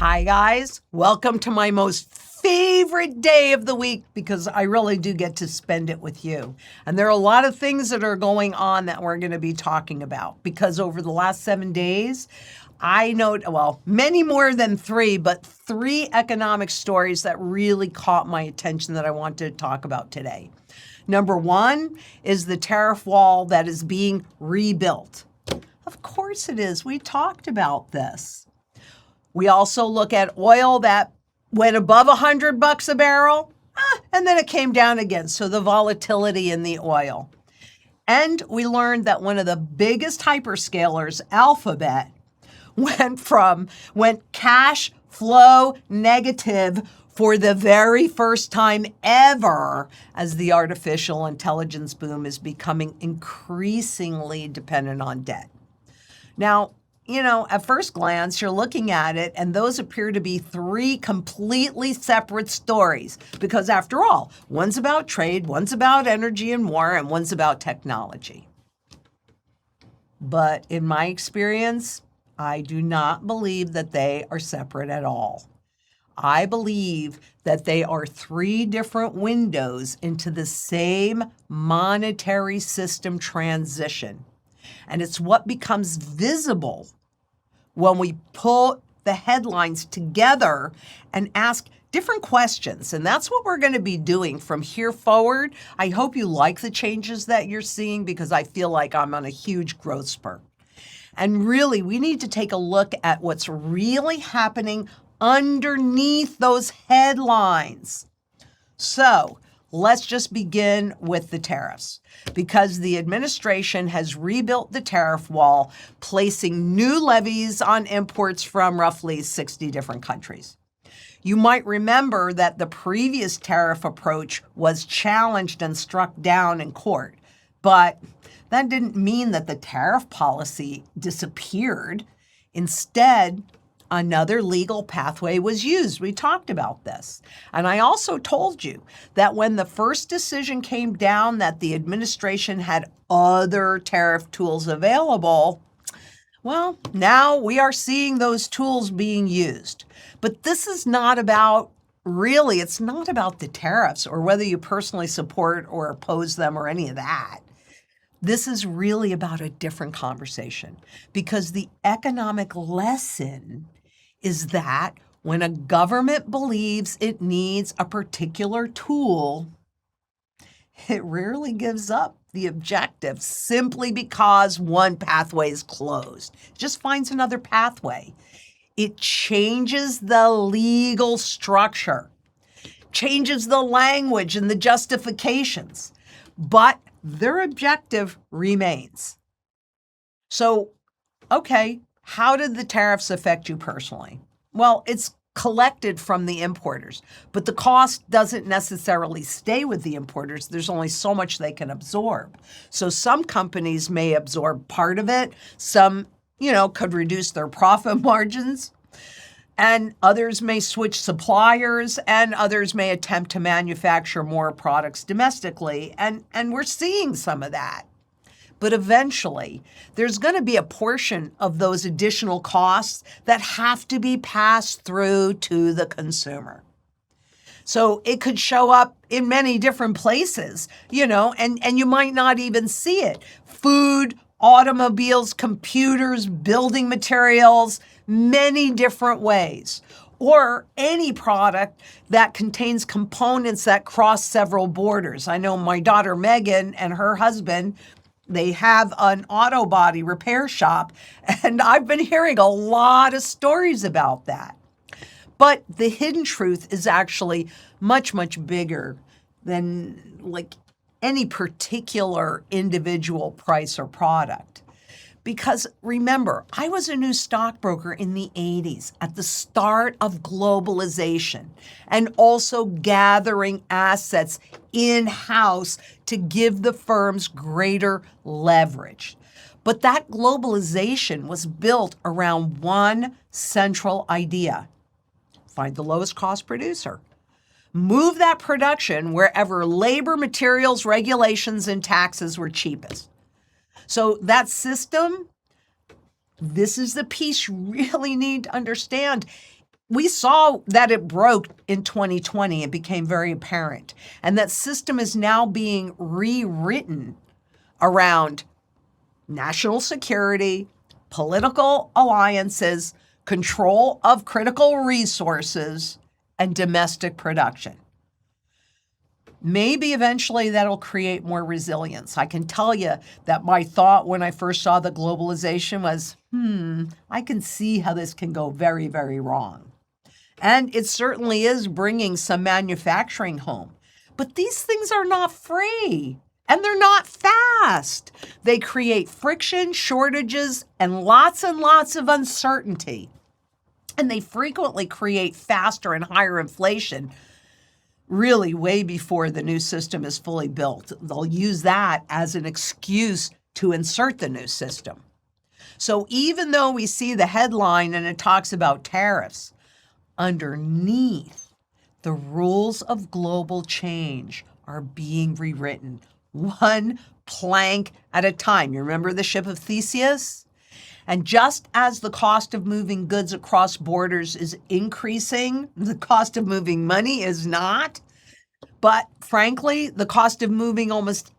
Hi, guys. Welcome to my most favorite day of the week because I really do get to spend it with you. And there are a lot of things that are going on that we're going to be talking about because over the last 7 days, I know, well, many more than 3, but 3 economic stories that really caught my attention that I wanted to talk about today. Number 1 is the tariff wall that is being rebuilt. Of course it is. We talked about this. We also look at oil that went above $100 a barrel, and then it came down again. So the volatility in the oil. And we learned that one of the biggest hyperscalers, Alphabet, went cash flow negative for the very first time ever as the artificial intelligence boom is becoming increasingly dependent on debt. Now, at first glance, you're looking at it, and those appear to be 3 completely separate stories. Because after all, one's about trade, one's about energy and war, and one's about technology. But in my experience, I do not believe that they are separate at all. I believe that they are 3 different windows into the same monetary system transition. And it's what becomes visible when we pull the headlines together and ask different questions. And that's what we're going to be doing from here forward. I hope you like the changes that you're seeing because I feel like I'm on a huge growth spurt. And really, we need to take a look at what's really happening underneath those headlines. So let's just begin with the tariffs, because the administration has rebuilt the tariff wall, placing new levies on imports from roughly 60 different countries. You might remember that the previous tariff approach was challenged and struck down in court, but that didn't mean that the tariff policy disappeared. Instead, another legal pathway was used. We talked about this. And I also told you that when the first decision came down that the administration had other tariff tools available, well, now we are seeing those tools being used. But this is not about, really, it's not about the tariffs or whether you personally support or oppose them or any of that. This is really about a different conversation because the economic lesson is that when a government believes it needs a particular tool, it rarely gives up the objective simply because one pathway is closed. It just finds another pathway. It changes the legal structure, changes the language and the justifications, but their objective remains. So, okay, how did the tariffs affect you personally? Well, it's collected from the importers, but the cost doesn't necessarily stay with the importers. There's only so much they can absorb. So some companies may absorb part of it. Some, could reduce their profit margins. And others may switch suppliers, and others may attempt to manufacture more products domestically. And we're seeing some of that. But eventually, there's going to be a portion of those additional costs that have to be passed through to the consumer. So it could show up in many different places, and you might not even see it. Food, automobiles, computers, building materials, many different ways. Or any product that contains components that cross several borders. I know my daughter Megan and her husband, they have an auto body repair shop, and I've been hearing a lot of stories about that. But the hidden truth is actually much, much bigger than any particular individual price or product. Because remember, I was a new stockbroker in the 80s at the start of globalization and also gathering assets in-house to give the firms greater leverage. But that globalization was built around one central idea: find the lowest cost producer. Move that production wherever labor, materials, regulations, and taxes were cheapest. So that system, this is the piece you really need to understand. we saw that it broke in 2020. It became very apparent. And that system is now being rewritten around national security, political alliances, control of critical resources, and domestic production. Maybe eventually that'll create more resilience. I can tell you that my thought when I first saw the globalization was, I can see how this can go very, very wrong. And it certainly is bringing some manufacturing home. But these things are not free and they're not fast. They create friction, shortages, and lots of uncertainty. And they frequently create faster and higher inflation, really way before the new system is fully built. They'll use that as an excuse to insert the new system. So even though we see the headline and it talks about tariffs, underneath, the rules of global change are being rewritten, one plank at a time. You remember the ship of Theseus? And just as the cost of moving goods across borders is increasing, the cost of moving money is not. But frankly, the cost of moving almost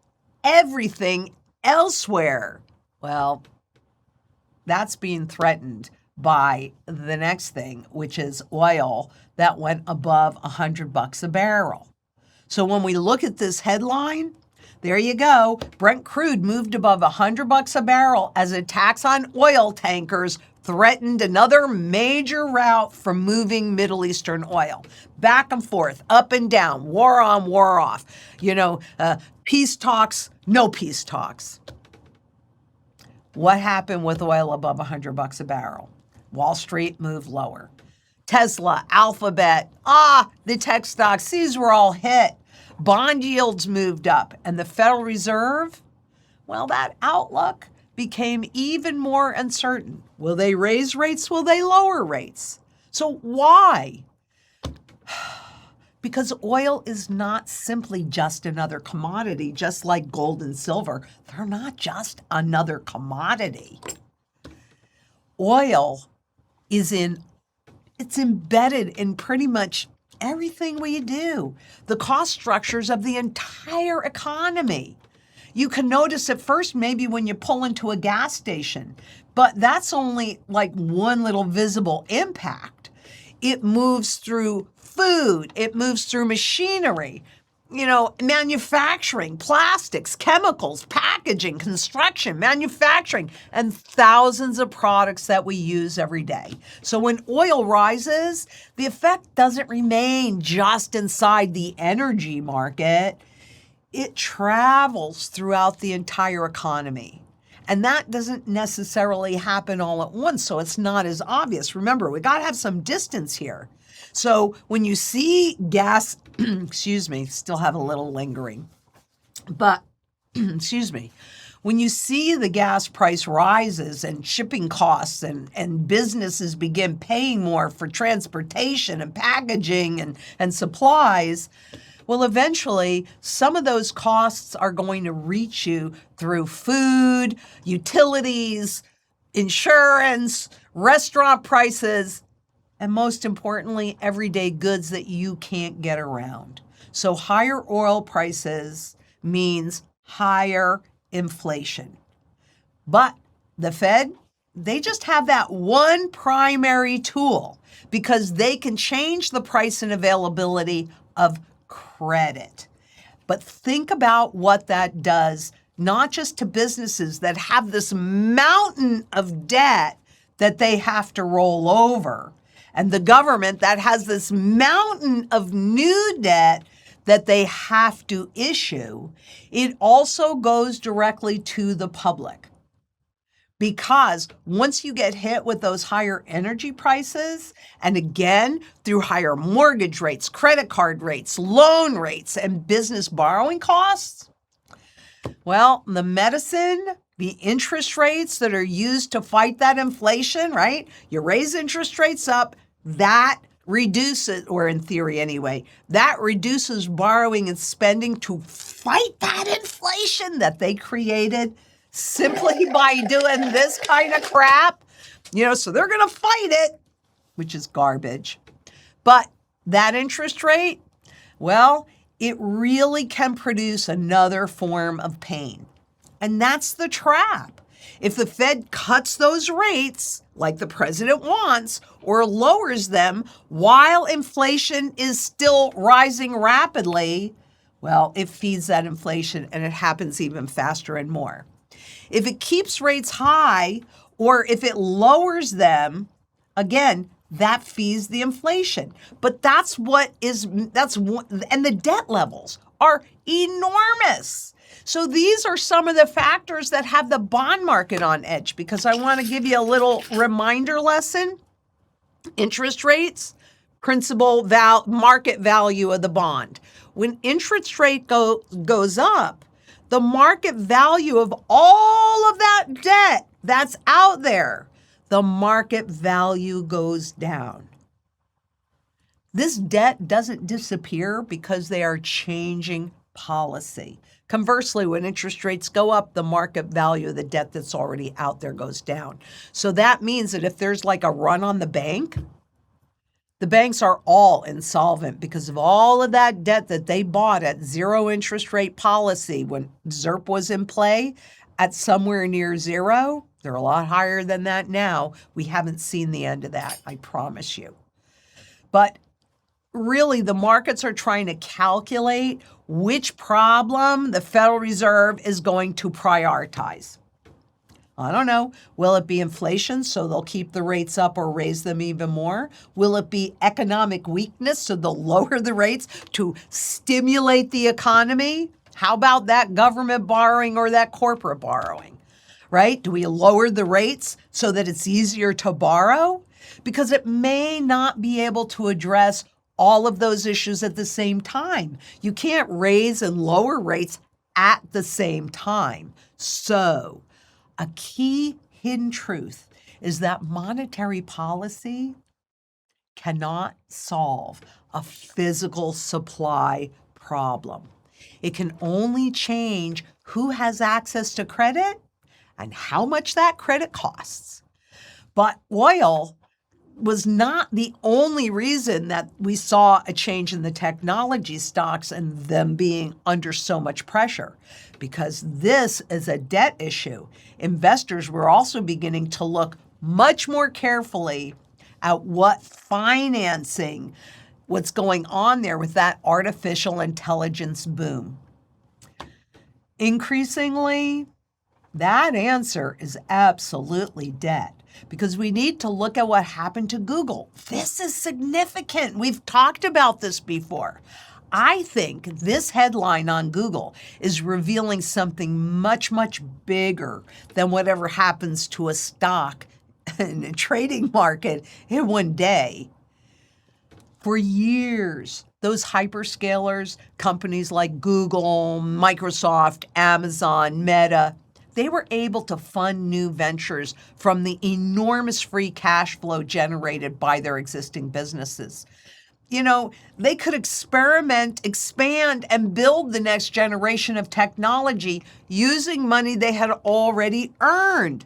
everything elsewhere, well, that's being threatened by the next thing, which is oil that went above $100 a barrel. So when we look at this headline, there you go. Brent crude moved above $100 a barrel as a tax on oil tankers threatened another major route for moving Middle Eastern oil. Back and forth, up and down, war on, war off. Peace talks, no peace talks. What happened with oil above $100 a barrel? Wall Street moved lower. Tesla, Alphabet, the tech stocks, these were all hit. Bond yields moved up, and the Federal Reserve, well, that outlook became even more uncertain. Will they raise rates? Will they lower rates? So why? Because oil is not simply just another commodity, just like gold and silver. They're not just another commodity. Oil it's embedded in pretty much everything we do, the cost structures of the entire economy. You can notice at first maybe when you pull into a gas station, but that's only like one little visible impact. It moves through food, it moves through machinery, manufacturing, plastics, chemicals, packaging, construction, manufacturing, and thousands of products that we use every day. So when oil rises, the effect doesn't remain just inside the energy market. It travels throughout the entire economy. And that doesn't necessarily happen all at once, so it's not as obvious. Remember, we got to have some distance here. So when you see gas, still have a little lingering, but when you see the gas price rises and shipping costs and businesses begin paying more for transportation and packaging and supplies, well, eventually some of those costs are going to reach you through food, utilities, insurance, restaurant prices, and most importantly, everyday goods that you can't get around. So higher oil prices means higher inflation. But the Fed, they just have that one primary tool because they can change the price and availability of credit. But think about what that does, not just to businesses that have this mountain of debt that they have to roll over, and the government that has this mountain of new debt that they have to issue. It also goes directly to the public. Because once you get hit with those higher energy prices, and again, through higher mortgage rates, credit card rates, loan rates, and business borrowing costs, well, the medicine, the interest rates that are used to fight that inflation, right? You raise interest rates up, that reduces, or in theory anyway, that reduces borrowing and spending to fight that inflation that they created simply by doing this kind of crap. So they're going to fight it, which is garbage. But that interest rate, well, it really can produce another form of pain. And that's the trap. If the Fed cuts those rates like the president wants or lowers them while inflation is still rising rapidly, well, it feeds that inflation and it happens even faster and more. If it keeps rates high or if it lowers them, again, that feeds the inflation. But and the debt levels are enormous. So these are some of the factors that have the bond market on edge, because I want to give you a little reminder lesson. Interest rates, market value of the bond. When interest rate goes up, the market value of all of that debt that's out there, the market value goes down. This debt doesn't disappear because they are changing policy. Conversely, when interest rates go up, the market value of the debt that's already out there goes down. So that means that if there's like a run on the banks are all insolvent because of all of that debt that they bought at zero interest rate policy when ZIRP was in play at somewhere near zero. They're a lot higher than that now. We haven't seen the end of that, I promise you. But really, the markets are trying to calculate which problem the Federal Reserve is going to prioritize. I don't know. Will it be inflation, so they'll keep the rates up or raise them even more? Will it be economic weakness, so they'll lower the rates to stimulate the economy? How about that government borrowing or that corporate borrowing, right? Do we lower the rates so that it's easier to borrow? Because it may not be able to address all of those issues at the same time. You can't raise and lower rates at the same time. So, a key hidden truth is that monetary policy cannot solve a physical supply problem. It can only change who has access to credit and how much that credit costs. But oil was not the only reason that we saw a change in the technology stocks and them being under so much pressure, because this is a debt issue. Investors were also beginning to look much more carefully at what's going on there with that artificial intelligence boom. Increasingly, that answer is absolutely debt. Because we need to look at what happened to Google. This is significant. We've talked about this before. I think this headline on Google is revealing something much, much bigger than whatever happens to a stock in a trading market in one day. For years, those hyperscalers, companies like Google, Microsoft, Amazon, Meta, they were able to fund new ventures from the enormous free cash flow generated by their existing businesses. You know, they could experiment, expand, and build the next generation of technology using money they had already earned.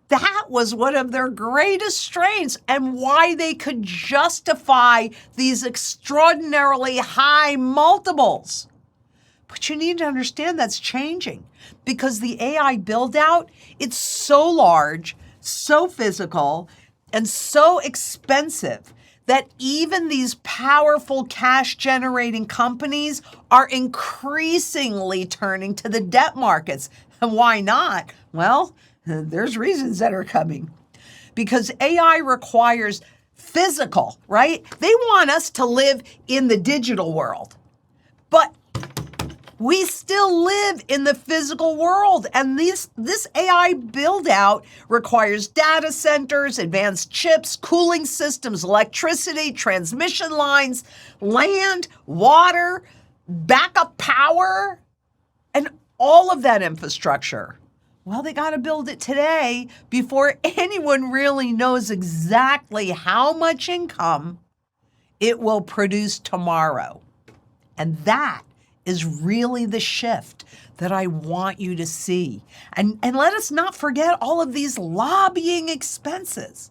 That was one of their greatest strengths and why they could justify these extraordinarily high multiples. But you need to understand that's changing because the AI build out, it's so large, so physical, and so expensive that even these powerful cash generating companies are increasingly turning to the debt markets. And why not? Well, there's reasons that are coming. Because AI requires physical, right? They want us to live in the digital world. But we still live in the physical world, and this AI build-out requires data centers, advanced chips, cooling systems, electricity, transmission lines, land, water, backup power, and all of that infrastructure. Well, they got to build it today before anyone really knows exactly how much income it will produce tomorrow. And that is really the shift that I want you to see. And let us not forget all of these lobbying expenses.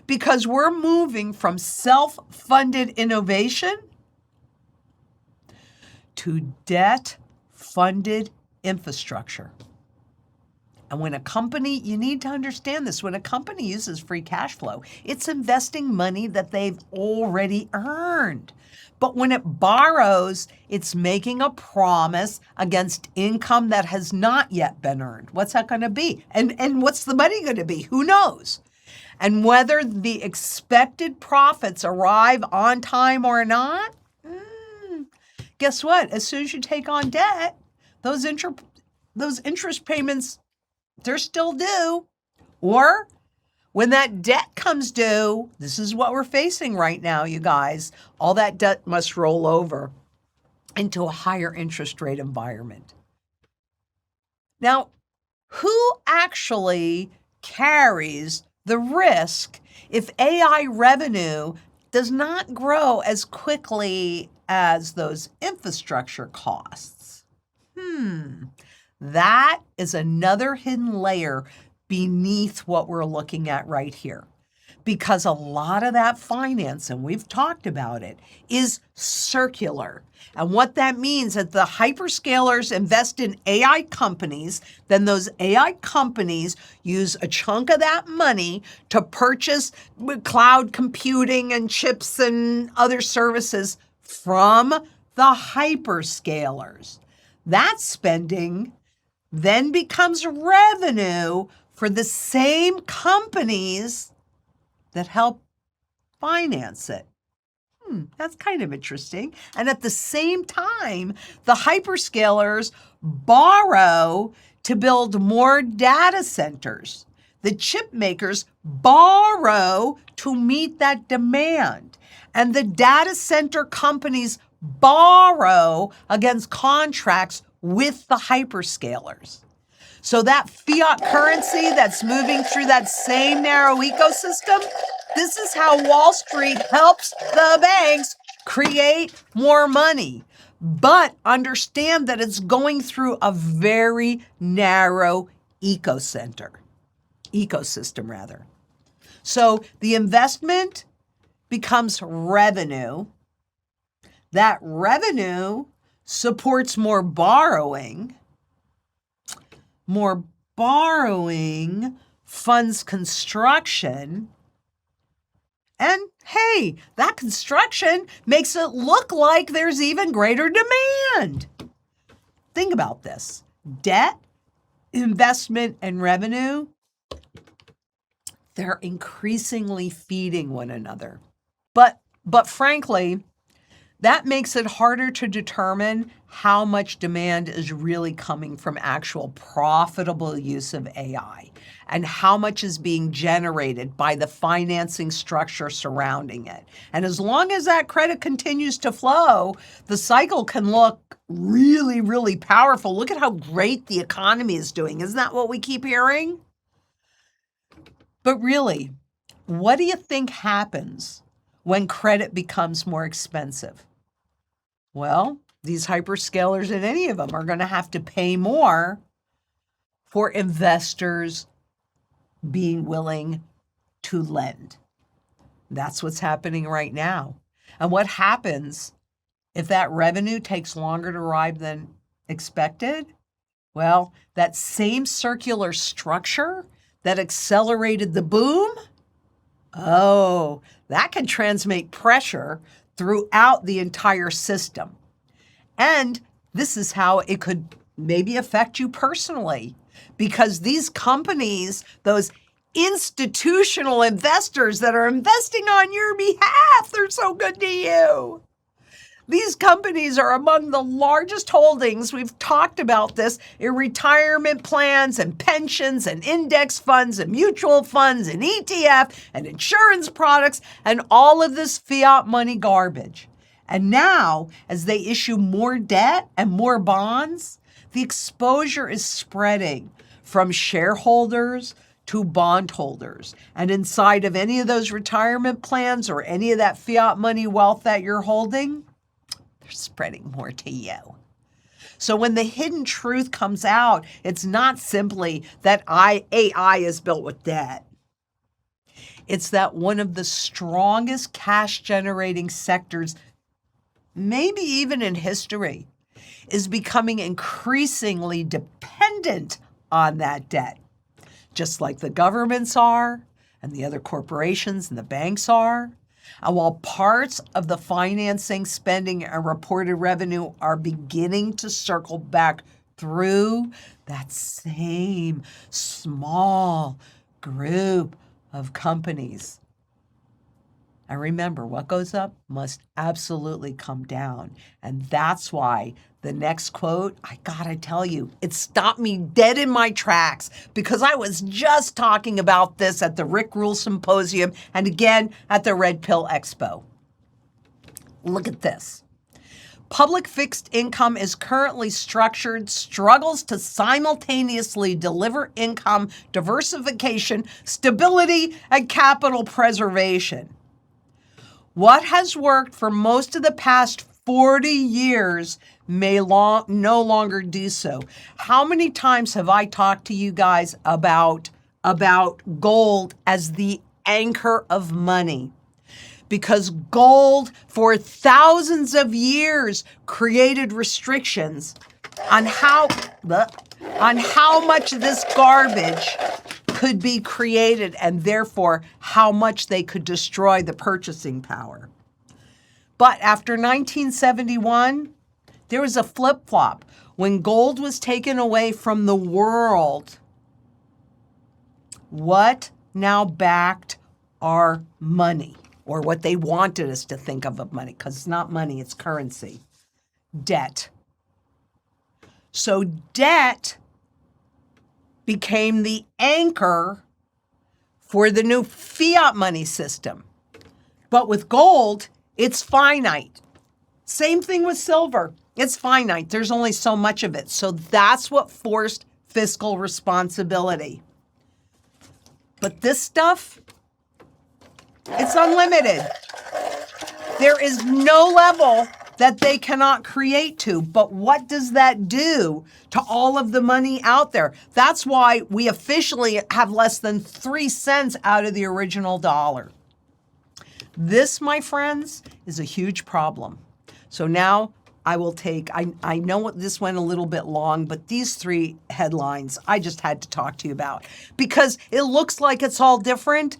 because we're moving from self-funded innovation to debt-funded infrastructure. And when a company, you need to understand this, when a company uses free cash flow, it's investing money that they've already earned. But when it borrows, it's making a promise against income that has not yet been earned. What's that going to be? And what's the money going to be? Who knows? And whether the expected profits arrive on time or not, guess what? As soon as you take on debt, those interest payments, they're still due. Or when that debt comes due, this is what we're facing right now, you guys, all that debt must roll over into a higher interest rate environment. Now, who actually carries the risk if AI revenue does not grow as quickly as those infrastructure costs? That is another hidden layer beneath what we're looking at right here. Because a lot of that finance, and we've talked about it, is circular. And what that means is the hyperscalers invest in AI companies, then those AI companies use a chunk of that money to purchase cloud computing and chips and other services from the hyperscalers. That spending then becomes revenue for the same companies that help finance it. That's kind of interesting. And at the same time, the hyperscalers borrow to build more data centers. The chip makers borrow to meet that demand. And the data center companies borrow against contracts with the hyperscalers. So that fiat currency that's moving through that same narrow ecosystem, this is how Wall Street helps the banks create more money. But understand that it's going through a very narrow ecosystem. So the investment becomes revenue. That revenue supports more borrowing. More borrowing funds construction. And hey, that construction makes it look like there's even greater demand. Think about this. Debt, investment, and revenue, they're increasingly feeding one another. But frankly, that makes it harder to determine how much demand is really coming from actual profitable use of AI and how much is being generated by the financing structure surrounding it. And as long as that credit continues to flow, the cycle can look really, really powerful. Look at how great the economy is doing. Isn't that what we keep hearing? But really, what do you think happens when credit becomes more expensive? Well, these hyperscalers and any of them are going to have to pay more for investors being willing to lend. That's what's happening right now. And what happens if that revenue takes longer to arrive than expected? Well, that same circular structure that accelerated the boom, that can transmit pressure throughout the entire system. And this is how it could maybe affect you personally, because these companies, those institutional investors that are investing on your behalf, they're so good to you. These companies are among the largest holdings, we've talked about this, in retirement plans and pensions and index funds and mutual funds and ETF and insurance products and all of this fiat money garbage. And now, as they issue more debt and more bonds, the exposure is spreading from shareholders to bondholders. And inside of any of those retirement plans or any of that fiat money wealth that you're holding, they're spreading more to you. So when the hidden truth comes out, it's not simply that AI is built with debt. It's that one of the strongest cash generating sectors, maybe even in history, is becoming increasingly dependent on that debt, just like the governments are and the other corporations and the banks are. And while parts of the financing, spending, and reported revenue are beginning to circle back through, that same small group of companies. And remember, what goes up must absolutely come down. And that's why the next quote, I gotta tell you, it stopped me dead in my tracks, because I was just talking about this at the Rick Rule Symposium and again at the Red Pill Expo. Look at this. Public fixed income is currently structured, struggles to simultaneously deliver income diversification, stability, and capital preservation. What has worked for most of the past 40 years may no longer do so. How many times have I talked to you guys about gold as the anchor of money? Because gold for thousands of years created restrictions on how much this garbage could be created, and therefore how much they could destroy the purchasing power. But after 1971, there was a flip-flop. When gold was taken away from the world, what now backed our money? Or what they wanted us to think of money, because it's not money, it's currency. Debt. So debt became the anchor for the new fiat money system. But with gold, it's finite. Same thing with silver. It's finite. There's only so much of it. So that's what forced fiscal responsibility. But this stuff, it's unlimited. There is no level that they cannot create to. But what does that do to all of the money out there? That's why we officially have less than 3 cents out of the original dollar. This, my friends, is a huge problem. So now I will take, I know this went a little bit long, but these 3 headlines I just had to talk to you about, because it looks like it's all different,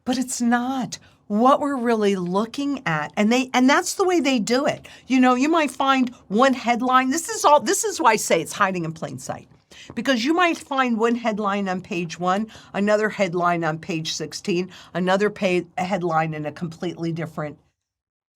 but it's not. What we're really looking at, and that's the way they do it. You know, you might find one headline. This is why I say it's hiding in plain sight. Because you might find one headline on page 1, another headline on page 16, another headline in a completely different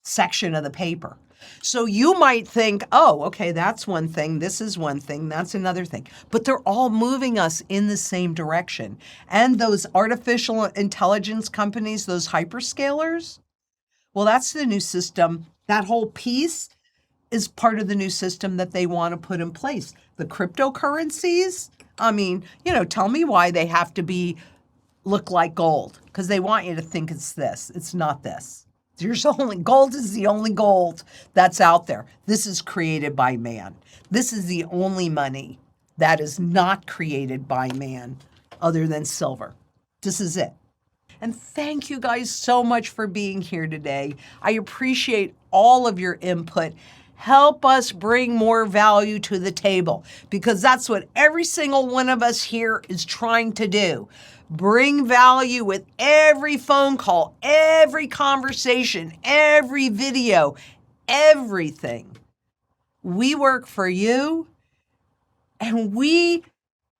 section of the paper. So you might think, oh, okay, that's one thing, this is one thing, that's another thing. But they're all moving us in the same direction. And those artificial intelligence companies, those hyperscalers, well, that's the new system. That whole piece is part of the new system that they want to put in place. The cryptocurrencies, I mean, tell me why they have to look like gold. Because they want you to think it's this. It's not this. Gold is the only gold that's out there. This is created by man. This is the only money that is not created by man other than silver. This is it. And thank you guys so much for being here today. I appreciate all of your input. Help us bring more value to the table, because that's what every single one of us here is trying to do. Bring value with every phone call, every conversation, every video, everything. We work for you, and we,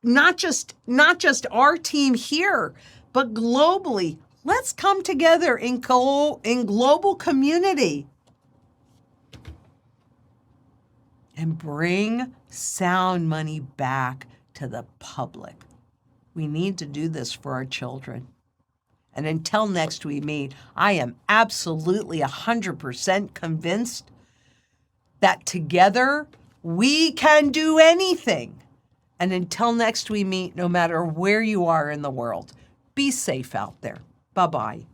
not just our team here, but globally, let's come together in global community and bring sound money back to the public. We need to do this for our children. And until next we meet, I am absolutely 100% convinced that together we can do anything. And until next we meet, no matter where you are in the world, be safe out there. Bye-bye.